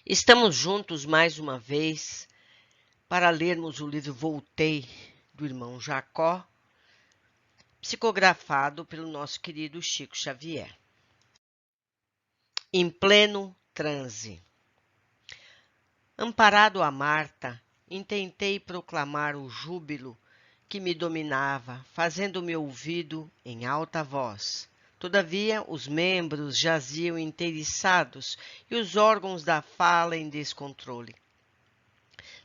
Estamos juntos mais uma vez para lermos o livro Voltei, do irmão Jacó, psicografado pelo nosso querido Chico Xavier. Em pleno transe. Amparado a Marta, intentei proclamar o júbilo que me dominava, fazendo-me ouvido em alta voz. Todavia, os membros jaziam inteiriçados e os órgãos da fala em descontrole.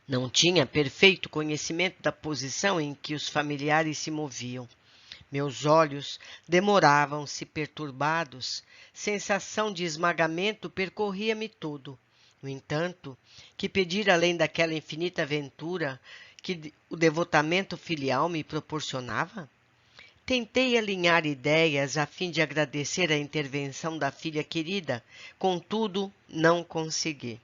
Não tinha perfeito conhecimento da posição em que os familiares se moviam. Meus olhos demoravam-se perturbados, sensação de esmagamento percorria-me todo. No entanto, que pedir além daquela infinita aventura que o devotamento filial me proporcionava? Tentei alinhar ideias a fim de agradecer a intervenção da filha querida, contudo, não consegui.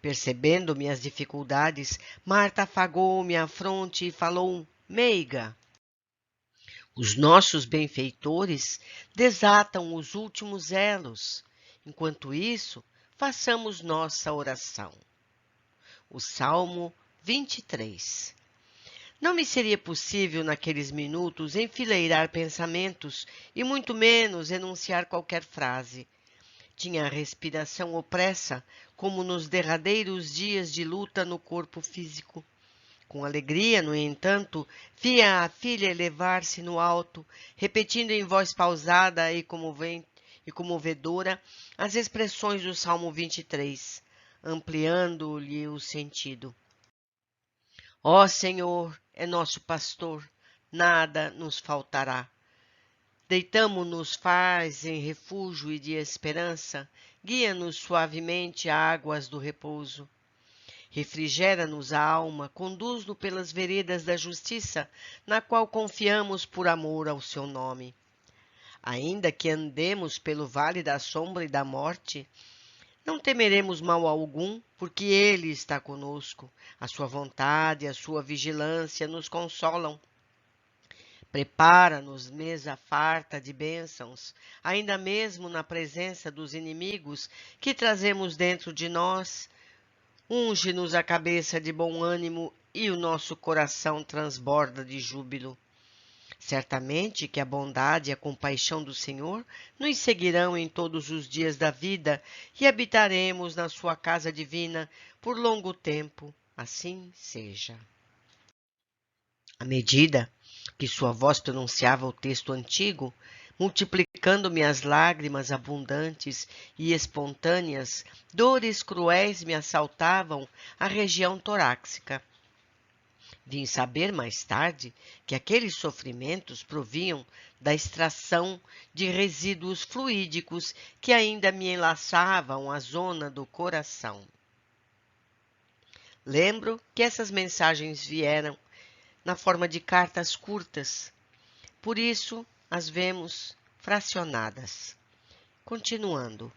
Percebendo minhas dificuldades, Marta afagou-me a fronte e falou: Meiga, os nossos benfeitores desatam os últimos elos. Enquanto isso, façamos nossa oração. O Salmo 23. Não me seria possível, naqueles minutos, enfileirar pensamentos e muito menos enunciar qualquer frase. Tinha a respiração opressa, como nos derradeiros dias de luta no corpo físico. Com alegria, no entanto, via a filha elevar-se no alto, repetindo em voz pausada e comovedora as expressões do Salmo 23, ampliando-lhe o sentido. Ó Senhor, é nosso pastor, nada nos faltará. Deitamo-nos faz em refúgio e de esperança, guia-nos suavemente a águas do repouso. Refrigera-nos a alma, conduz-nos pelas veredas da justiça, na qual confiamos por amor ao seu nome. Ainda que andemos pelo vale da sombra e da morte, não temeremos mal algum, porque ele está conosco. A sua vontade e a sua vigilância nos consolam. Prepara-nos mesa farta de bênçãos, ainda mesmo na presença dos inimigos que trazemos dentro de nós. Unge-nos a cabeça de bom ânimo e o nosso coração transborda de júbilo. Certamente que a bondade e a compaixão do Senhor nos seguirão em todos os dias da vida e habitaremos na sua casa divina por longo tempo. Assim seja. À medida que sua voz pronunciava o texto antigo, multiplicando-me as lágrimas abundantes e espontâneas, dores cruéis me assaltavam a região torácica. Vim saber mais tarde que aqueles sofrimentos provinham da extração de resíduos fluídicos que ainda me enlaçavam à zona do coração. Lembro que essas mensagens vieram na forma de cartas curtas. Por isso, as vemos fracionadas. Continuando,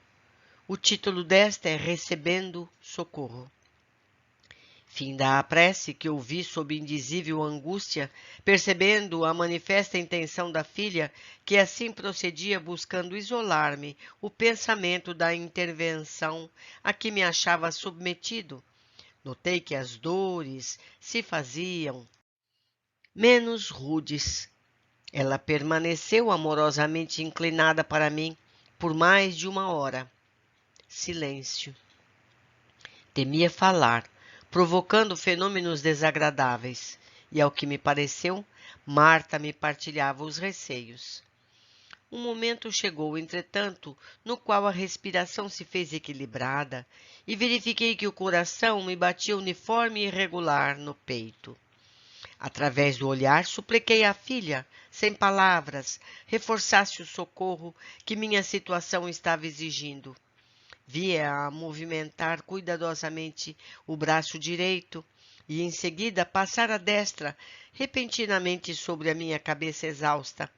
o título desta é Recebendo Socorro. Finda a prece que ouvi sob indizível angústia, percebendo a manifesta intenção da filha, que assim procedia buscando isolar-me o pensamento da intervenção a que me achava submetido. Notei que as dores se faziam menos rudes. Ela permaneceu amorosamente inclinada para mim por mais de 1 hora. Silêncio. Temia falar, provocando fenômenos desagradáveis, e ao que me pareceu, Marta me partilhava os receios. Um momento chegou, entretanto, no qual a respiração se fez equilibrada e verifiquei que o coração me batia uniforme e regular no peito. Através do olhar, supliquei à filha, sem palavras, reforçasse o socorro que minha situação estava exigindo. Via-a movimentar cuidadosamente o braço direito e, em seguida, passar a destra repentinamente sobre a minha cabeça exausta.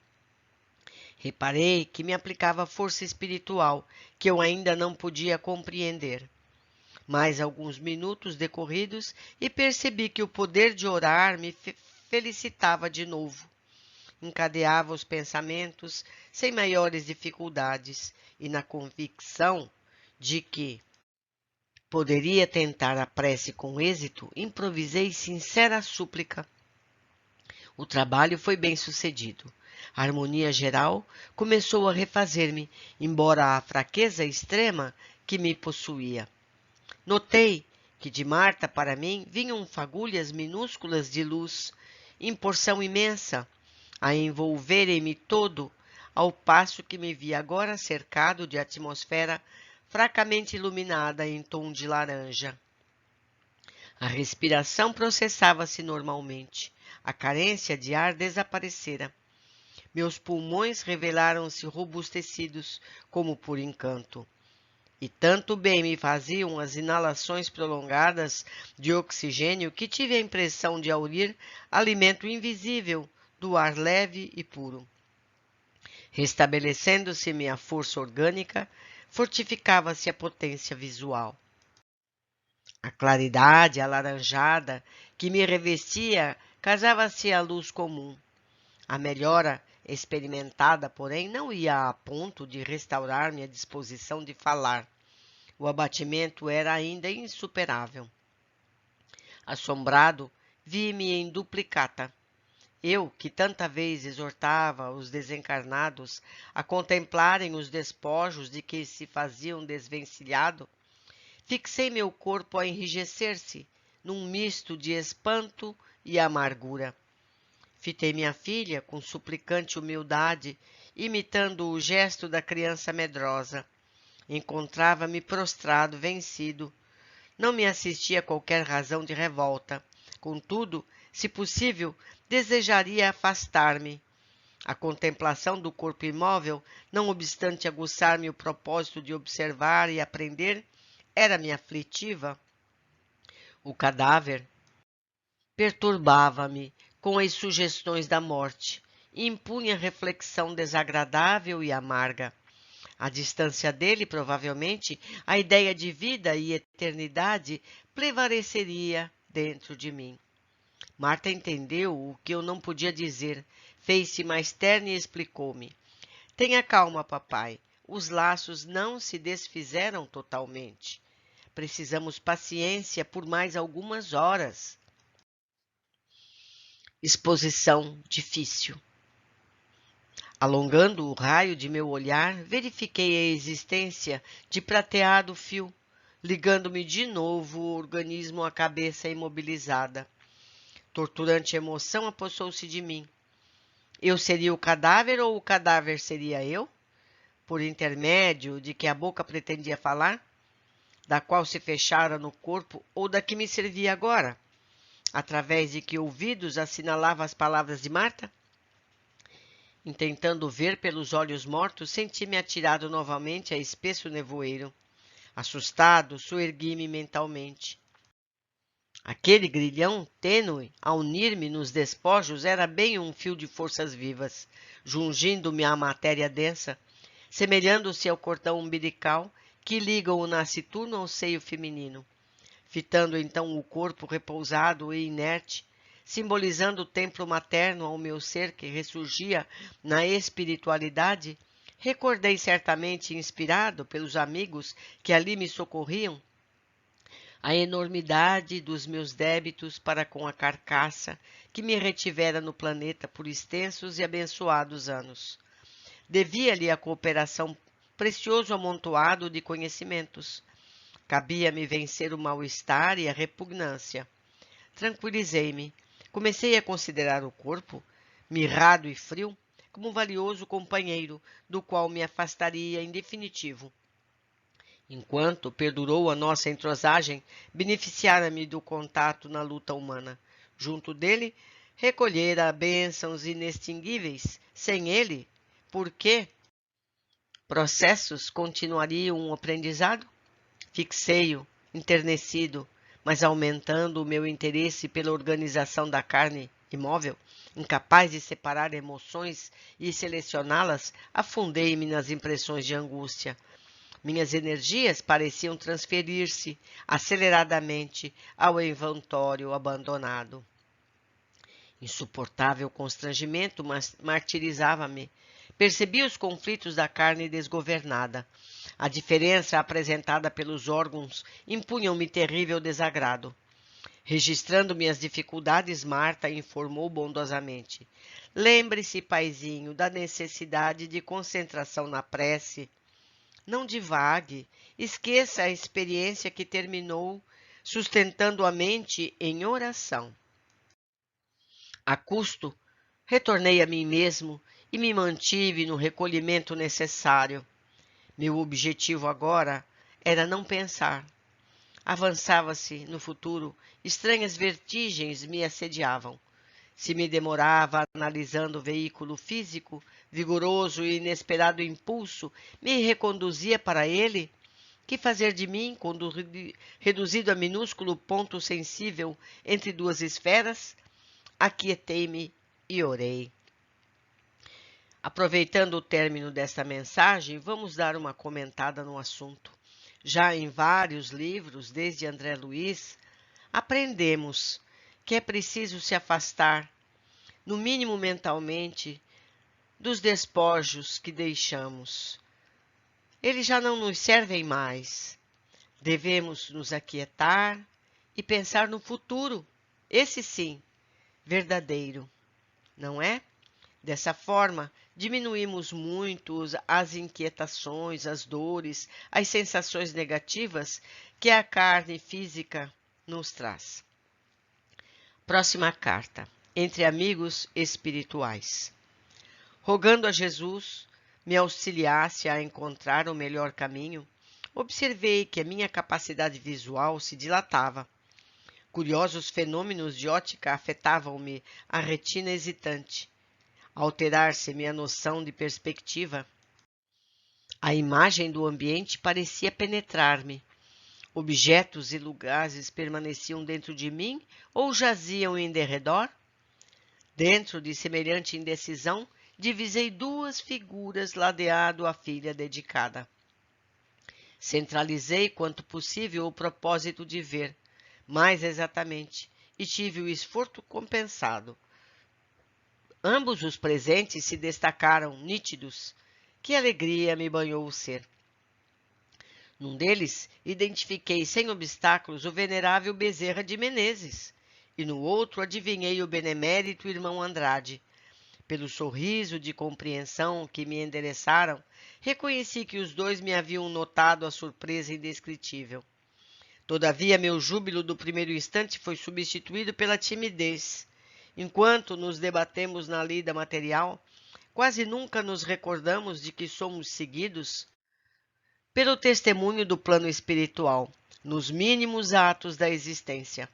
Reparei que me aplicava força espiritual que eu ainda não podia compreender. Mais alguns minutos decorridos e percebi que o poder de orar me felicitava de novo. Encadeava os pensamentos sem maiores dificuldades e na convicção de que, poderia tentar a prece com êxito, improvisei sincera súplica. O trabalho foi bem sucedido. A harmonia geral começou a refazer-me, embora a fraqueza extrema que me possuía. Notei que de Marta para mim vinham fagulhas minúsculas de luz, em porção imensa, a envolverem-me todo, ao passo que me via agora cercado de atmosfera fracamente iluminada em tom de laranja. A respiração processava-se normalmente. A carência de ar desaparecera. Meus pulmões revelaram-se robustecidos, como por encanto. E tanto bem me faziam as inalações prolongadas de oxigênio que tive a impressão de aurir alimento invisível do ar leve e puro. Restabelecendo-se-me a força orgânica, fortificava-se a potência visual. A claridade alaranjada que me revestia casava-se à luz comum. A melhora experimentada, porém, não ia a ponto de restaurar-me a disposição de falar. O abatimento era ainda insuperável. Assombrado, vi-me em duplicata. Eu, que tanta vez exortava os desencarnados a contemplarem os despojos de que se faziam desvencilhado, fixei meu corpo a enrijecer-se num misto de espanto e amargura. Fitei minha filha com suplicante humildade, imitando o gesto da criança medrosa. Encontrava-me prostrado, vencido. Não me assistia qualquer razão de revolta. Contudo, se possível, desejaria afastar-me. A contemplação do corpo imóvel, não obstante aguçar-me o propósito de observar e aprender, era-me aflitiva. O cadáver perturbava-me com as sugestões da morte e impunha reflexão desagradável e amarga. À distância dele, provavelmente, a ideia de vida e eternidade prevaleceria dentro de mim. Marta entendeu o que eu não podia dizer, fez-se mais terna e explicou-me. Tenha calma, papai. Os laços não se desfizeram totalmente. Precisamos paciência por mais algumas horas. Exposição difícil. Alongando o raio de meu olhar, verifiquei a existência de prateado fio, ligando-me de novo o organismo à cabeça imobilizada. Torturante emoção apossou-se de mim. Eu seria o cadáver ou o cadáver seria eu? Por intermédio de que a boca pretendia falar? Da qual se fechara no corpo ou da que me servia agora? Através de que ouvidos assinalava as palavras de Marta? Intentando ver pelos olhos mortos, senti-me atirado novamente a espesso nevoeiro. Assustado, soergui-me mentalmente. Aquele grilhão tênue, a unir-me nos despojos, era bem um fio de forças vivas, jungindo-me à matéria densa, semelhando-se ao cordão umbilical que liga o nasciturno ao seio feminino. Fitando então o corpo repousado e inerte, simbolizando o templo materno ao meu ser que ressurgia na espiritualidade, recordei certamente, inspirado pelos amigos que ali me socorriam, a enormidade dos meus débitos para com a carcaça que me retivera no planeta por extensos e abençoados anos. Devia-lhe a cooperação precioso amontoado de conhecimentos. Cabia-me vencer o mal-estar e a repugnância. Tranquilizei-me. Comecei a considerar o corpo, mirrado e frio, como um valioso companheiro, do qual me afastaria em definitivo. Enquanto perdurou a nossa entrosagem, beneficiara-me do contato na luta humana. Junto dele, recolhera bênçãos inextinguíveis. Sem ele, por que processos continuariam um aprendizado? Fixei-o, enternecido, mas aumentando o meu interesse pela organização da carne imóvel, incapaz de separar emoções e selecioná-las, afundei-me nas impressões de angústia. Minhas energias pareciam transferir-se aceleradamente ao inventório abandonado. Insuportável constrangimento martirizava-me. Percebi os conflitos da carne desgovernada. A diferença apresentada pelos órgãos impunham-me terrível desagrado. Registrando minhas dificuldades, Marta informou bondosamente. Lembre-se, paizinho, da necessidade de concentração na prece. Não divague, esqueça a experiência que terminou, sustentando a mente em oração. A custo, retornei a mim mesmo e me mantive no recolhimento necessário. Meu objetivo agora era não pensar. Avançava-se no futuro, estranhas vertigens me assediavam. Se me demorava analisando o veículo físico, vigoroso e inesperado impulso me reconduzia para ele. Que fazer de mim, quando reduzido a minúsculo ponto sensível entre duas esferas? Aquietei-me e orei. Aproveitando o término desta mensagem, vamos dar uma comentada no assunto. Já em vários livros, desde André Luiz, aprendemos que é preciso se afastar, no mínimo mentalmente, dos despojos que deixamos. Eles já não nos servem mais. Devemos nos aquietar e pensar no futuro, esse sim, verdadeiro, não é? Dessa forma, diminuímos muito as inquietações, as dores, as sensações negativas que a carne física nos traz. Próxima carta. Entre amigos espirituais. Rogando a Jesus me auxiliasse a encontrar o melhor caminho, observei que a minha capacidade visual se dilatava. Curiosos fenômenos de ótica afetavam-me a retina hesitante. Alterar-se minha noção de perspectiva. A imagem do ambiente parecia penetrar-me. Objetos e lugares permaneciam dentro de mim ou jaziam em derredor? Dentro de semelhante indecisão, divisei duas figuras ladeado à filha dedicada. Centralizei quanto possível o propósito de ver, mais exatamente, e tive o esforço compensado. Ambos os presentes se destacaram nítidos. Que alegria me banhou o ser. Num deles, identifiquei sem obstáculos o venerável Bezerra de Menezes, e no outro adivinhei o benemérito irmão Andrade. Pelo sorriso de compreensão que me endereçaram, reconheci que os dois me haviam notado a surpresa indescritível. Todavia, meu júbilo do primeiro instante foi substituído pela timidez. Enquanto nos debatemos na lida material, quase nunca nos recordamos de que somos seguidos pelo testemunho do plano espiritual, nos mínimos atos da existência.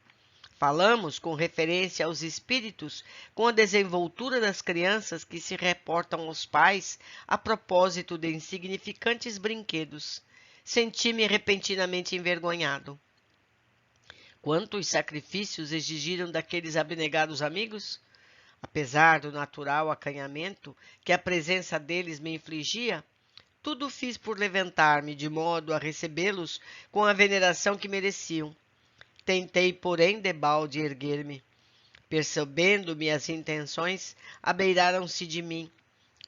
Falamos com referência aos espíritos com a desenvoltura das crianças que se reportam aos pais a propósito de insignificantes brinquedos. Senti-me repentinamente envergonhado. Quantos sacrifícios exigiram daqueles abnegados amigos? Apesar do natural acanhamento que a presença deles me infligia, tudo fiz por levantar-me de modo a recebê-los com a veneração que mereciam. Tentei, porém, debalde erguer-me. Percebendo minhas intenções, abeiraram-se de mim,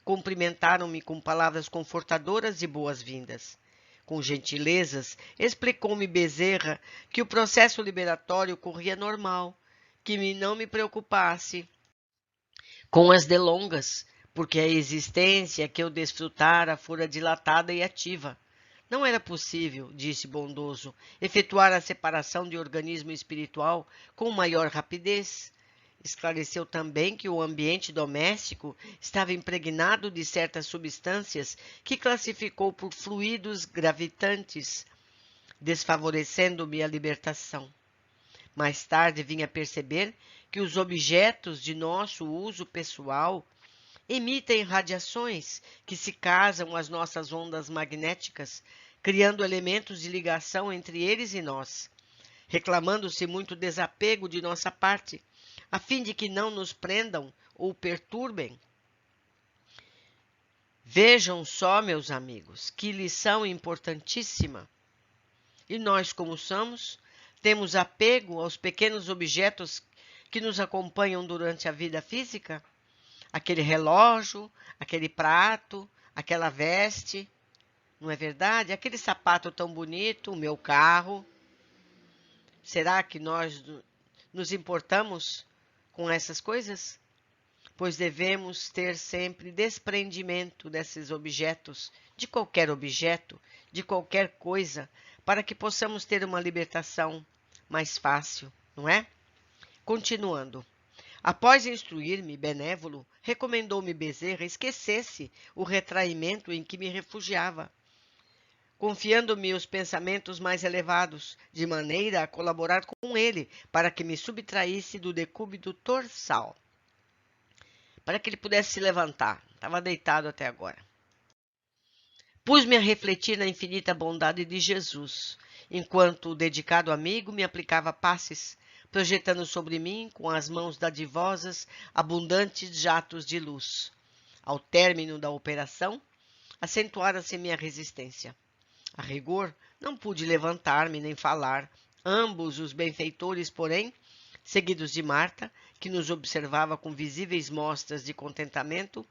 cumprimentaram-me com palavras confortadoras e boas-vindas. Com gentilezas, explicou-me Bezerra que o processo liberatório corria normal, que não me preocupasse com as delongas, porque a existência que eu desfrutara fora dilatada e ativa. Não era possível, disse bondoso, efetuar a separação de organismo espiritual com maior rapidez. Esclareceu também que o ambiente doméstico estava impregnado de certas substâncias que classificou por fluidos gravitantes, desfavorecendo-me a libertação. Mais tarde vim a perceber que os objetos de nosso uso pessoal emitem radiações que se casam às nossas ondas magnéticas, criando elementos de ligação entre eles e nós, reclamando-se muito desapego de nossa parte, a fim de que não nos prendam ou perturbem. Vejam só, meus amigos, que lição importantíssima. E nós, como somos, temos apego aos pequenos objetos que nos acompanham durante a vida física? aquele relógio, aquele prato, aquela veste, não é verdade? Aquele sapato tão bonito, o meu carro. Será que nós nos importamos com essas coisas? Pois devemos ter sempre desprendimento desses objetos, de qualquer coisa, para que possamos ter uma libertação mais fácil, não é? Continuando. Após instruir-me, Benévolo recomendou-me Bezerra esquecesse o retraimento em que me refugiava, confiando-me os pensamentos mais elevados, de maneira a colaborar com ele para que me subtraísse do decúbito torsal, para que ele pudesse se levantar. Estava deitado até agora. Pus-me a refletir na infinita bondade de Jesus, enquanto o dedicado amigo me aplicava passes, projetando sobre mim, com as mãos dadivosas, abundantes jatos de luz. Ao término da operação, acentuara-se minha resistência. A rigor, não pude levantar-me nem falar. Ambos os benfeitores, porém, seguidos de Marta, que nos observava com visíveis mostras de contentamento,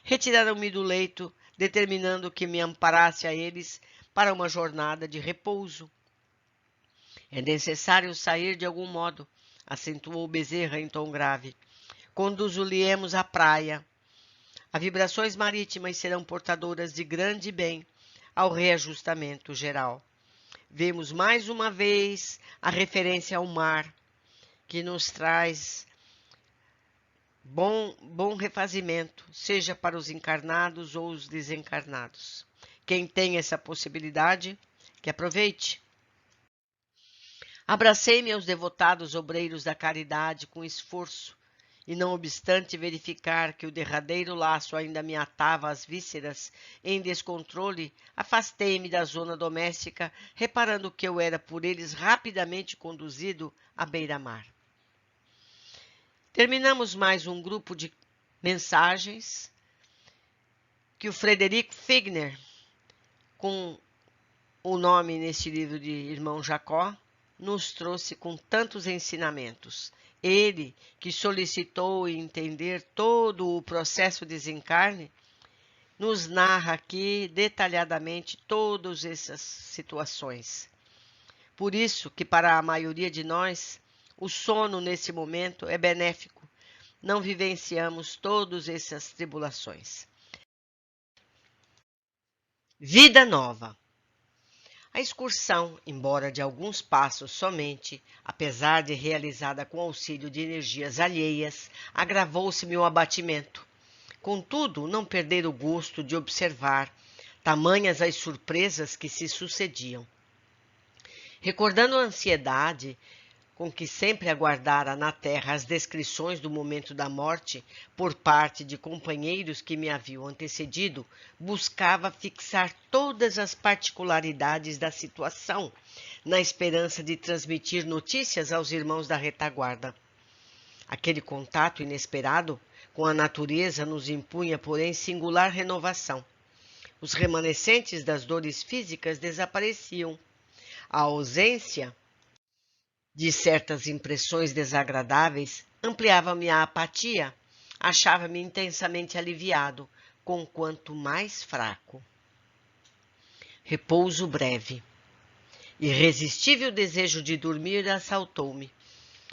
retiraram-me do leito, determinando que me amparasse a eles para uma jornada de repouso. É necessário sair de algum modo, acentuou Bezerra em tom grave. Conduzo-lhe-emos à praia. As vibrações marítimas serão portadoras de grande bem ao reajustamento geral. Vemos mais uma vez a referência ao mar, que nos traz bom refazimento, seja para os encarnados ou os desencarnados. Quem tem essa possibilidade, que aproveite. Abracei-me aos devotados obreiros da caridade com esforço, e não obstante verificar que o derradeiro laço ainda me atava às vísceras, em descontrole, afastei-me da zona doméstica, reparando que eu era por eles rapidamente conduzido à beira-mar. Terminamos mais um grupo de mensagens que o Frederico Figner, com o nome neste livro de Irmão Jacó, nos trouxe com tantos ensinamentos. Ele, que solicitou entender todo o processo de desencarne, nos narra aqui detalhadamente todas essas situações. Por isso que para a maioria de nós, o sono nesse momento é benéfico. Não vivenciamos todas essas tribulações. Vida nova. A excursão, embora de alguns passos somente, apesar de realizada com auxílio de energias alheias, agravou-se meu abatimento. Contudo, não perder o gosto de observar, tamanhas as surpresas que se sucediam. Recordando a ansiedade com que sempre aguardara na terra as descrições do momento da morte por parte de companheiros que me haviam antecedido, buscava fixar todas as particularidades da situação, na esperança de transmitir notícias aos irmãos da retaguarda. Aquele contato inesperado com a natureza nos impunha, porém, singular renovação. Os remanescentes das dores físicas desapareciam. A ausência de certas impressões desagradáveis ampliava minha apatia. Achava-me intensamente aliviado, conquanto mais fraco. Repouso breve. Irresistível desejo de dormir assaltou-me.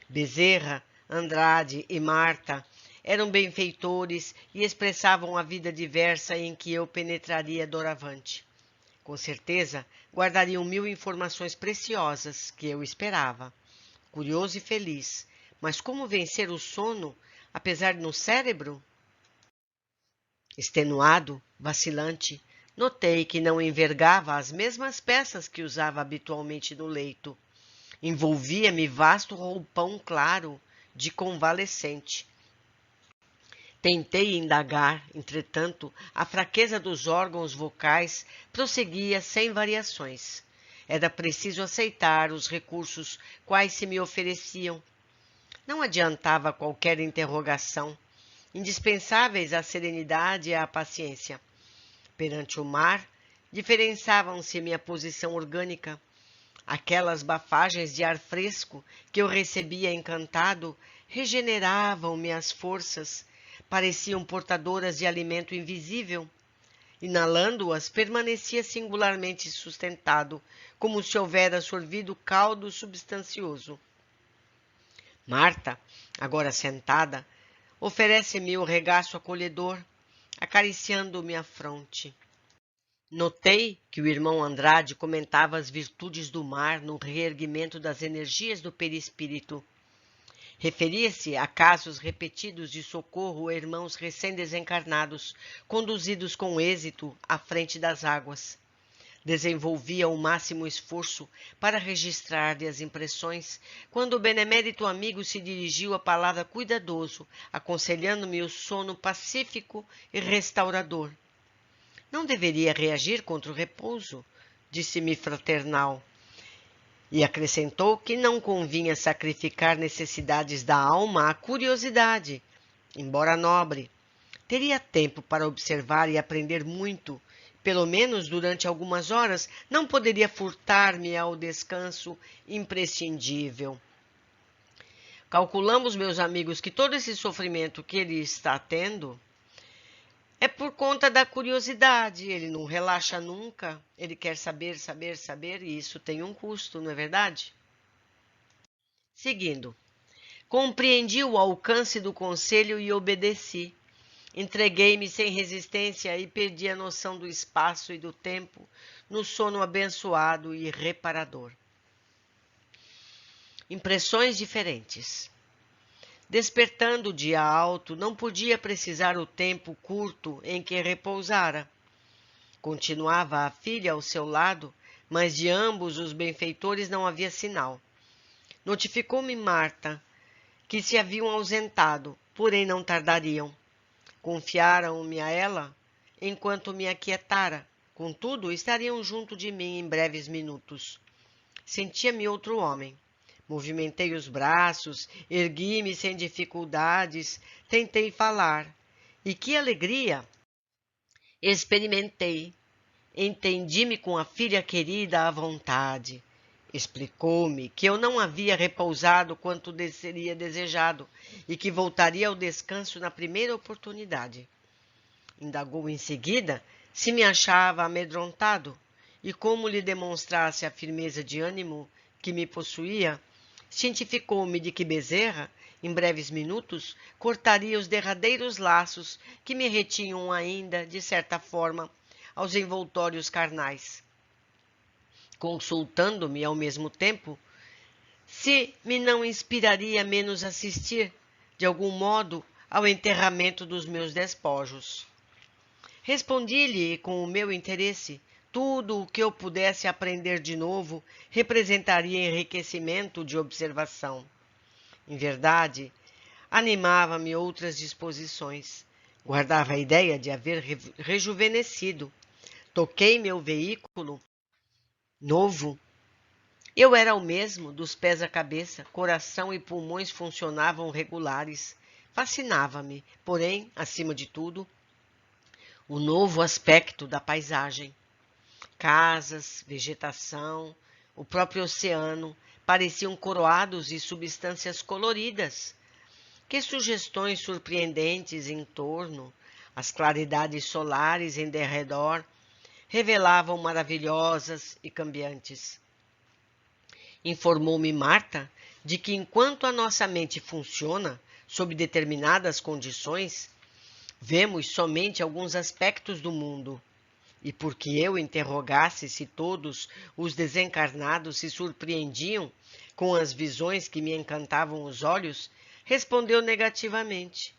Bezerra, Andrade e Marta eram benfeitores e expressavam a vida diversa em que eu penetraria doravante. Com certeza, guardariam 1000 informações preciosas que eu esperava. Curioso e feliz, mas como vencer o sono, apesar no cérebro? Extenuado, vacilante, notei que não envergava as mesmas peças que usava habitualmente no leito. Envolvia-me vasto roupão claro, de convalescente. Tentei indagar, entretanto, a fraqueza dos órgãos vocais prosseguia sem variações. Era preciso aceitar os recursos quais se me ofereciam. Não adiantava qualquer interrogação, indispensáveis à serenidade e à paciência. Perante o mar, diferenciavam-se minha posição orgânica. Aquelas bafagens de ar fresco que eu recebia encantado regeneravam-me as forças, pareciam portadoras de alimento invisível. Inalando-as, permanecia singularmente sustentado, como se houvera sorvido caldo substancioso. Marta, agora sentada, oferece-me o regaço acolhedor, acariciando-me a fronte. Notei que o irmão Andrade comentava as virtudes do mar no reerguimento das energias do perispírito. Referia-se a casos repetidos de socorro a irmãos recém-desencarnados, conduzidos com êxito à frente das águas. Desenvolvia o máximo esforço para registrar-lhe as impressões, quando o benemérito amigo se dirigiu a palavra cuidadoso, aconselhando-me o sono pacífico e restaurador. Não deveria reagir contra o repouso, disse-me fraternal, e acrescentou que não convinha sacrificar necessidades da alma à curiosidade, embora nobre. Teria tempo para observar e aprender muito. Pelo menos durante algumas horas, não poderia furtar-me ao descanso imprescindível. Calculamos, meus amigos, que todo esse sofrimento que ele está tendo é por conta da curiosidade. Ele não relaxa nunca, ele quer saber, saber, saber, e isso tem um custo, não é verdade? Seguindo, compreendi o alcance do conselho e obedeci. Entreguei-me sem resistência e perdi a noção do espaço e do tempo no sono abençoado e reparador. Impressões diferentes. Despertando o dia alto, não podia precisar o tempo curto em que repousara. Continuava a filha ao seu lado, mas de ambos os benfeitores não havia sinal. Notificou-me Marta que se haviam ausentado, porém não tardariam. Confiaram-me a ela enquanto me aquietara. Contudo, estariam junto de mim em breves minutos. Sentia-me outro homem. Movimentei os braços, ergui-me sem dificuldades, tentei falar. E que alegria! Experimentei. Entendi-me com a filha querida à vontade. Explicou-me que eu não havia repousado quanto seria desejado e que voltaria ao descanso na primeira oportunidade. Indagou em seguida se me achava amedrontado e como lhe demonstrasse a firmeza de ânimo que me possuía, cientificou-me de que Bezerra, em breves minutos, cortaria os derradeiros laços que me retinham ainda, de certa forma, aos envoltórios carnais. Consultando-me ao mesmo tempo, se me não inspiraria menos assistir, de algum modo, ao enterramento dos meus despojos. Respondi-lhe com o meu interesse. Tudo o que eu pudesse aprender de novo representaria enriquecimento de observação. Em verdade, animava-me outras disposições. Guardava a ideia de haver rejuvenescido. Toquei meu veículo novo. Eu era o mesmo, dos pés à cabeça, coração e pulmões funcionavam regulares. Fascinava-me, porém, acima de tudo, o novo aspecto da paisagem. Casas, vegetação, o próprio oceano pareciam coroados de substâncias coloridas. Que sugestões surpreendentes em torno, as claridades solares em derredor, revelavam maravilhosas e cambiantes. Informou-me Marta de que enquanto a nossa mente funciona sob determinadas condições, vemos somente alguns aspectos do mundo. E porque eu interrogasse se todos os desencarnados se surpreendiam com as visões que me encantavam os olhos, respondeu negativamente.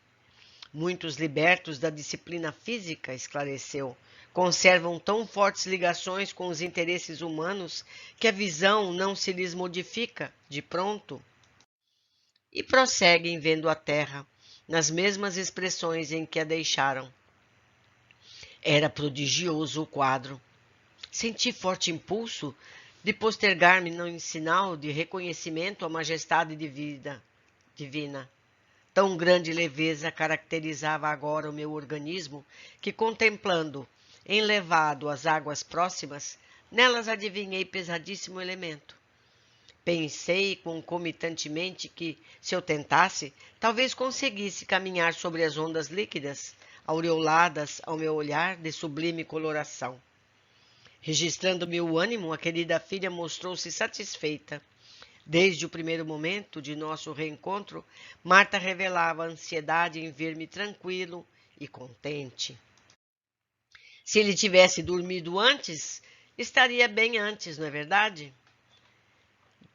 Muitos libertos da disciplina física, esclareceu, conservam tão fortes ligações com os interesses humanos que a visão não se lhes modifica de pronto. E prosseguem vendo a terra, nas mesmas expressões em que a deixaram. Era prodigioso o quadro. Senti forte impulso de postergar-me em sinal de reconhecimento à majestade divina. Tão grande leveza caracterizava agora o meu organismo que, contemplando, enlevado às águas próximas, nelas adivinhei pesadíssimo elemento. Pensei concomitantemente que, se eu tentasse, talvez conseguisse caminhar sobre as ondas líquidas, aureoladas ao meu olhar de sublime coloração. Registrando meu ânimo, a querida filha mostrou-se satisfeita. Desde o primeiro momento de nosso reencontro, Marta revelava ansiedade em ver-me tranquilo e contente. Se ele tivesse dormido antes, estaria bem antes, não é verdade?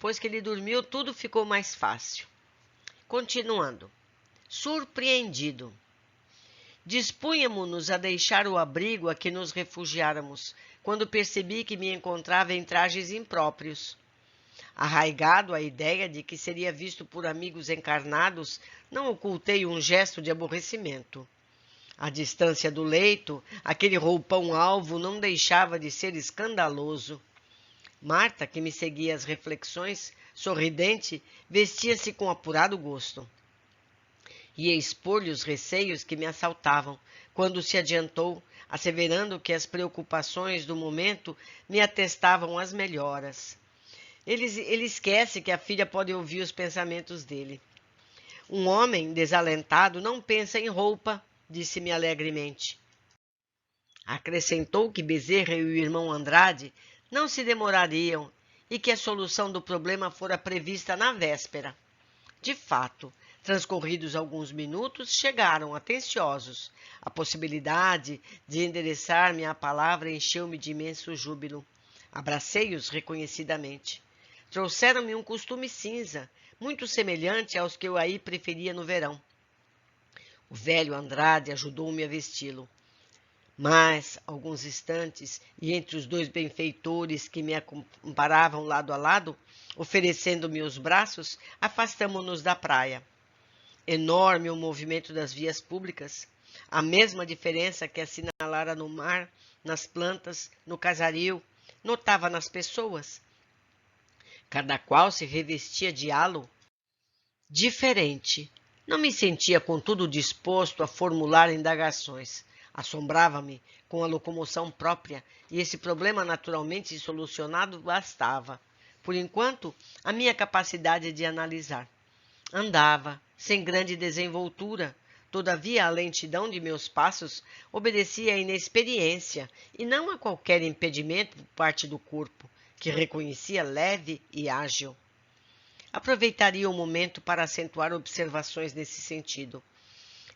Depois que ele dormiu, tudo ficou mais fácil. Continuando. Surpreendido. Dispunhamo-nos a deixar o abrigo a que nos refugiáramos, quando percebi que me encontrava em trajes impróprios. Arraigado à ideia de que seria visto por amigos encarnados, não ocultei um gesto de aborrecimento. À distância do leito, aquele roupão alvo não deixava de ser escandaloso. Marta, que me seguia as reflexões, sorridente, vestia-se com apurado gosto. Ia expor-lhe os receios que me assaltavam, quando se adiantou, asseverando que as preocupações do momento me atestavam as melhoras. Ele esquece que a filha pode ouvir os pensamentos dele. Um homem desalentado não pensa em roupa, disse-me alegremente. Acrescentou que Bezerra e o irmão Andrade não se demorariam e que a solução do problema fora prevista na véspera. De fato, transcorridos alguns minutos, chegaram atenciosos. A possibilidade de endereçar-me a palavra encheu-me de imenso júbilo. Abracei-os reconhecidamente. Trouxeram-me um costume cinza, muito semelhante aos que eu aí preferia no verão. O velho Andrade ajudou-me a vesti-lo. Mas, alguns instantes, e entre os dois benfeitores que me acompanhavam lado a lado, oferecendo-me os braços, afastamo-nos da praia. Enorme o movimento das vias públicas, a mesma diferença que assinalara no mar, nas plantas, no casario, notava nas pessoas. Cada qual se revestia de halo diferente. Não me sentia, contudo, disposto a formular indagações. Assombrava-me com a locomoção própria, e esse problema naturalmente solucionado bastava, por enquanto, a minha capacidade de analisar. Andava, sem grande desenvoltura, todavia a lentidão de meus passos obedecia à inexperiência e não a qualquer impedimento por parte do corpo, que reconhecia leve e ágil. Aproveitaria o momento para acentuar observações nesse sentido.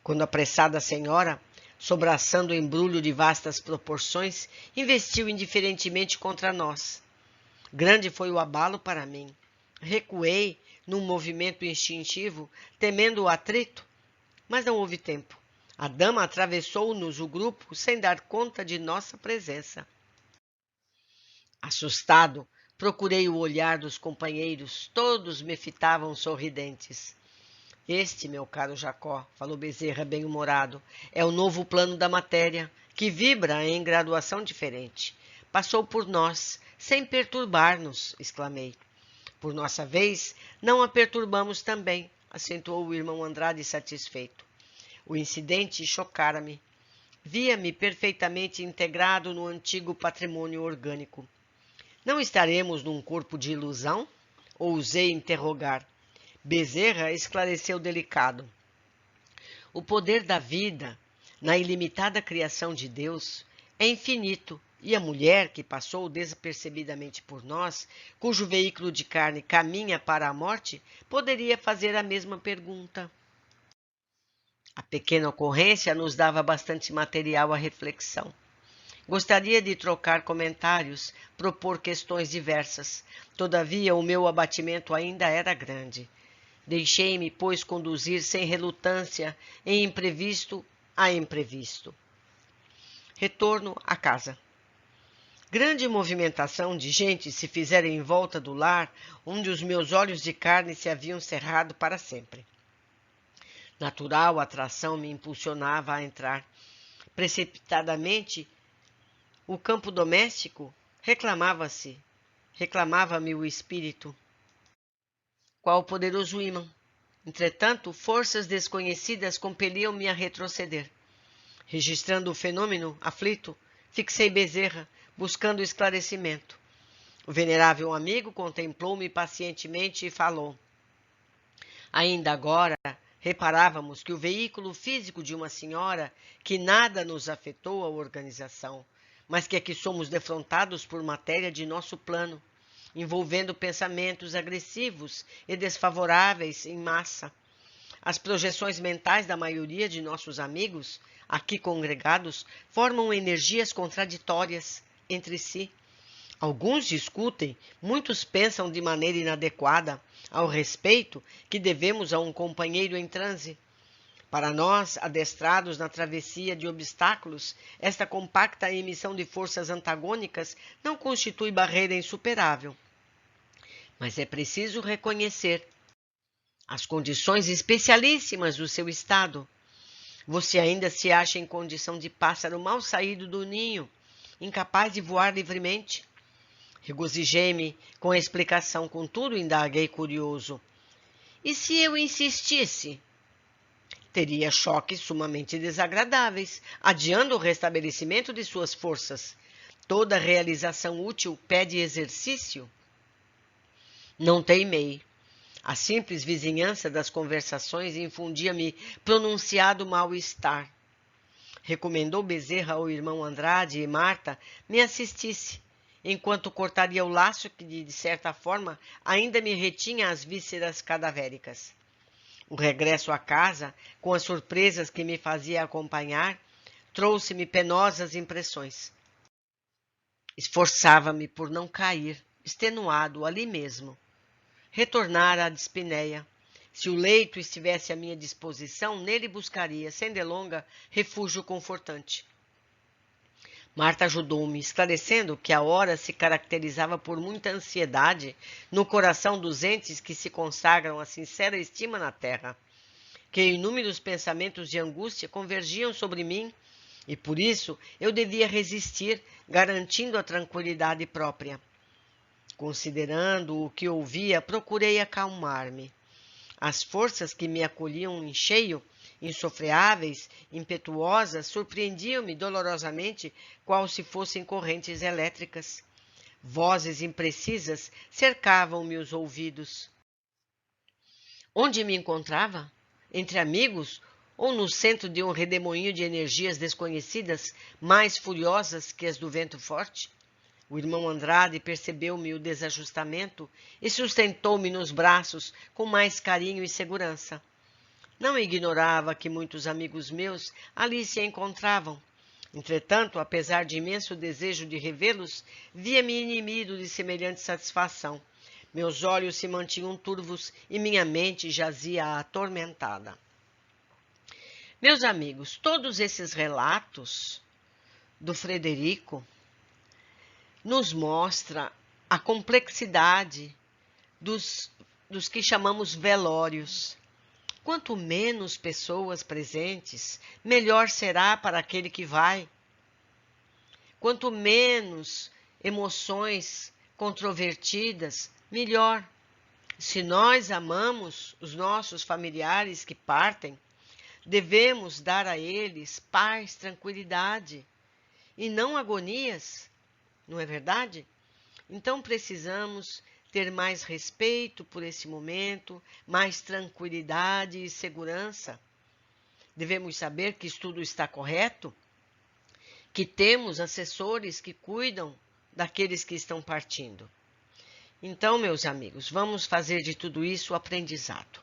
Quando a apressada senhora, sobraçando o embrulho de vastas proporções, investiu indiferentemente contra nós. Grande foi o abalo para mim. Recuei num movimento instintivo, temendo o atrito, mas não houve tempo. A dama atravessou-nos o grupo sem dar conta de nossa presença. Assustado, procurei o olhar dos companheiros, todos me fitavam sorridentes. Este, meu caro Jacó, falou Bezerra bem-humorado, é o novo plano da matéria, que vibra em graduação diferente. Passou por nós, sem perturbar-nos, exclamei. Por nossa vez, não a perturbamos também, acentuou o irmão Andrade satisfeito. O incidente chocara-me. Via-me perfeitamente integrado no antigo patrimônio orgânico. Não estaremos num corpo de ilusão? Ousei interrogar. Bezerra esclareceu delicado. O poder da vida, na ilimitada criação de Deus, é infinito, e a mulher que passou despercebidamente por nós, cujo veículo de carne caminha para a morte, poderia fazer a mesma pergunta. A pequena ocorrência nos dava bastante material à reflexão. Gostaria de trocar comentários, propor questões diversas. Todavia, o meu abatimento ainda era grande. Deixei-me, pois, conduzir sem relutância em imprevisto a imprevisto. Retorno à casa. Grande movimentação de gente se fizera em volta do lar, onde os meus olhos de carne se haviam cerrado para sempre. Natural atração me impulsionava a entrar. Precipitadamente, o campo doméstico reclamava-me o espírito. Qual poderoso ímã! Entretanto, forças desconhecidas compeliam-me a retroceder. Registrando o fenômeno aflito, fixei Bezerra, buscando esclarecimento. O venerável amigo contemplou-me pacientemente e falou: ainda agora, reparávamos que o veículo físico de uma senhora que nada nos afetou a organização, mas que aqui somos defrontados por matéria de nosso plano, envolvendo pensamentos agressivos e desfavoráveis em massa. As projeções mentais da maioria de nossos amigos, aqui congregados, formam energias contraditórias entre si. Alguns discutem, muitos pensam de maneira inadequada ao respeito que devemos a um companheiro em transe. Para nós, adestrados na travessia de obstáculos, esta compacta emissão de forças antagônicas não constitui barreira insuperável. Mas é preciso reconhecer as condições especialíssimas do seu estado. Você ainda se acha em condição de pássaro mal saído do ninho, incapaz de voar livremente? Regozijei-me com a explicação, contudo indaguei curioso. E se eu insistisse? Teria choques sumamente desagradáveis, adiando o restabelecimento de suas forças. Toda realização útil pede exercício? Não teimei. A simples vizinhança das conversações infundia-me pronunciado mal-estar. Recomendou Bezerra ao irmão Andrade e Marta me assistisse, enquanto cortaria o laço que, de certa forma, ainda me retinha as vísceras cadavéricas. O regresso à casa, com as surpresas que me fazia acompanhar, trouxe-me penosas impressões. Esforçava-me por não cair, extenuado ali mesmo. Retornara à dispneia. Se o leito estivesse à minha disposição, nele buscaria, sem delonga, refúgio confortante. Marta ajudou-me, esclarecendo que a hora se caracterizava por muita ansiedade no coração dos entes que se consagram à sincera estima na terra, que inúmeros pensamentos de angústia convergiam sobre mim e, por isso, eu devia resistir, garantindo a tranquilidade própria. Considerando o que ouvia, procurei acalmar-me. As forças que me acolhiam em cheio, insofreáveis, impetuosas, surpreendiam-me dolorosamente, qual se fossem correntes elétricas. Vozes imprecisas cercavam-me os ouvidos. Onde me encontrava? Entre amigos ou no centro de um redemoinho de energias desconhecidas, mais furiosas que as do vento forte? O irmão Andrade percebeu-me o desajustamento e sustentou-me nos braços com mais carinho e segurança. Não ignorava que muitos amigos meus ali se encontravam. Entretanto, apesar de imenso desejo de revê-los, via-me inimigo de semelhante satisfação. Meus olhos se mantinham turvos e minha mente jazia atormentada. Meus amigos, todos esses relatos do Frederico nos mostra a complexidade dos que chamamos velórios. Quanto menos pessoas presentes, melhor será para aquele que vai. Quanto menos emoções controvertidas, melhor. Se nós amamos os nossos familiares que partem, devemos dar a eles paz, tranquilidade e não agonias. Não é verdade? Então precisamos ter mais respeito por esse momento, mais tranquilidade e segurança. Devemos saber que tudo está correto, que temos assessores que cuidam daqueles que estão partindo. Então, meus amigos, vamos fazer de tudo isso o aprendizado.